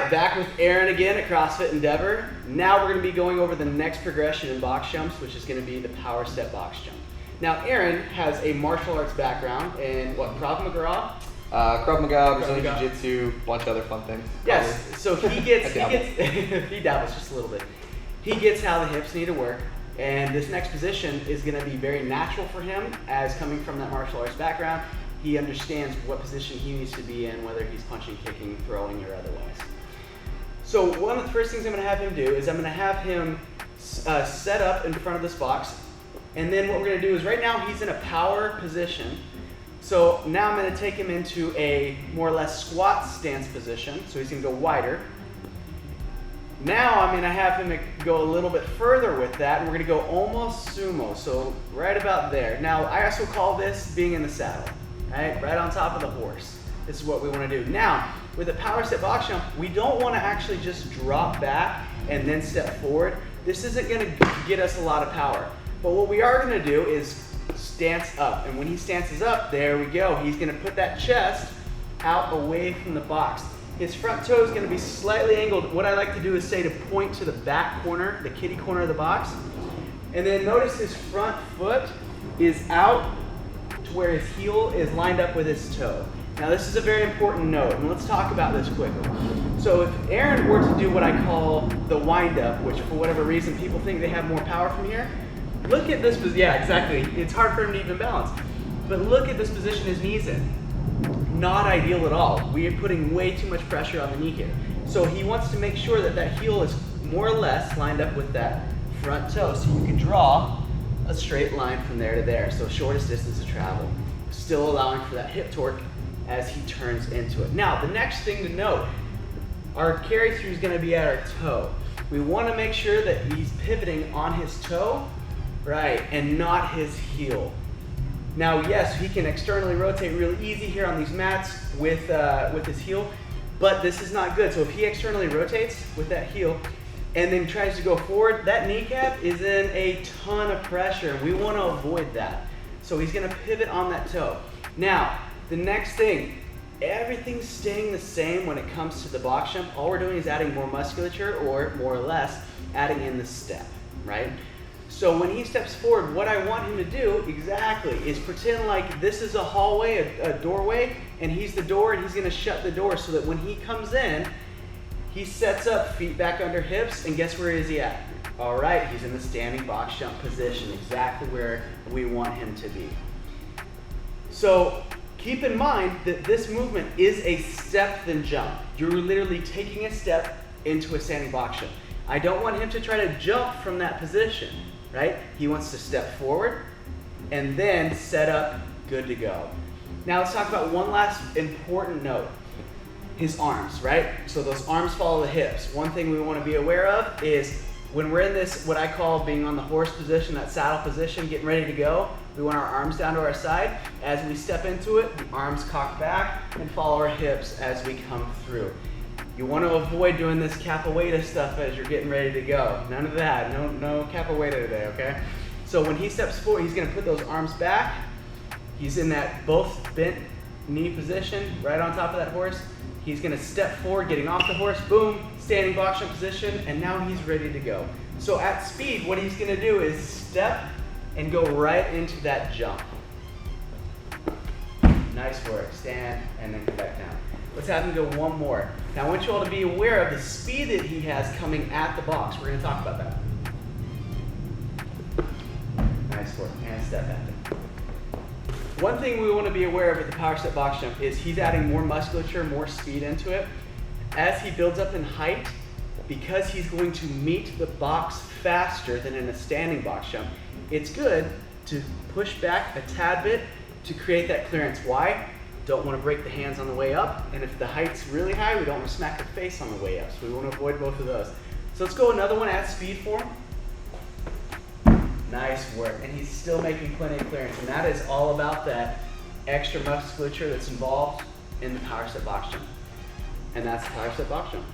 right, back with Aaron again at CrossFit Endeavor. Now we're going to be going over the next progression in box jumps, which is going to be the power step box jump. Now Aaron has a martial arts background in what, Krav Maga? Krav Maga, Brazilian Jiu-Jitsu, a bunch of other fun things. Yes, so he gets, he dabbles just a little bit. He gets how the hips need to work, and this next position is going to be very natural for him as coming from that martial arts background. He understands what position he needs to be in, whether he's punching, kicking, throwing, or otherwise. So one of the first things I'm going to have him do is I'm going to have him set up in front of this box. And then what we're going to do is right now he's in a power position. So now I'm going to take him into a more or less squat stance position. So he's going to go wider. Now I'm going to have him go a little bit further with that, and we're going to go almost sumo, so right about there. Now I also call this being in the saddle. Right on top of the horse. This is what we want to do. Now, with a power step box jump, we don't want to actually just drop back and then step forward. This isn't going to get us a lot of power. But what we are going to do is stance up. And when he stances up, there we go. He's going to put that chest out away from the box. His front toe is going to be slightly angled. What I like to do is say to point to the back corner, the kitty corner of the box. And then notice his front foot is out where his heel is lined up with his toe. Now this is a very important note, and let's talk about this quickly. So if Aaron were to do what I call the wind up, which for whatever reason people think they have more power from here, look at this position. Yeah, exactly. It's hard for him to even balance. But look at this position his knee's in. Not ideal at all. We are putting way too much pressure on the knee here. So he wants to make sure that that heel is more or less lined up with that front toe, so you can draw a straight line from there to there, so shortest distance of travel, still allowing for that hip torque as he turns into it. Now, the next thing to note, our carry through is going to be at our toe. We want to make sure that he's pivoting on his toe, right, and not his heel. Now, yes, he can externally rotate really easy here on these mats with his heel, but this is not good. So if he externally rotates with that heel, and then tries to go forward, that kneecap is in a ton of pressure. We want to avoid that. So he's going to pivot on that toe. Now, the next thing, everything's staying the same when it comes to the box jump. All we're doing is adding more musculature, or more or less, adding in the step, right? So when he steps forward, what I want him to do exactly is pretend like this is a hallway, a doorway, and he's the door, and he's going to shut the door so that when he comes in, he sets up, feet back under hips, and guess where is he at? All right, he's in the standing box jump position, exactly where we want him to be. So keep in mind that this movement is a step then jump. You're literally taking a step into a standing box jump. I don't want him to try to jump from that position, right? He wants to step forward and then set up, good to go. Now let's talk about one last important note. His arms, right? So those arms follow the hips. One thing we want to be aware of is when we're in this, what I call being on the horse position, that saddle position, getting ready to go, we want our arms down to our side. As we step into it, the arms cock back and follow our hips as we come through. You want to avoid doing this capoeira stuff as you're getting ready to go. None of that, no capoeira today, okay? So when he steps forward, he's going to put those arms back. He's in that both bent knee position, right on top of that horse. He's going to step forward, getting off the horse, boom, standing box jump position, and now he's ready to go. So at speed, what he's going to do is step and go right into that jump. Nice work. Stand and then come back down. Let's have him go one more. Now I want you all to be aware of the speed that he has coming at the box. We're going to talk about that. Nice work. And step back. One thing we want to be aware of with the power step box jump is he's adding more musculature, more speed into it. As he builds up in height, because he's going to meet the box faster than in a standing box jump, it's good to push back a tad bit to create that clearance. Why? Don't want to break the hands on the way up, and if the height's really high, we don't want to smack the face on the way up, so we want to avoid both of those. So let's go another one at speed for him. Nice work, and he's still making plenty of clearance, and that is all about that extra musculature that's involved in the power step box jump. And that's the power step box jump.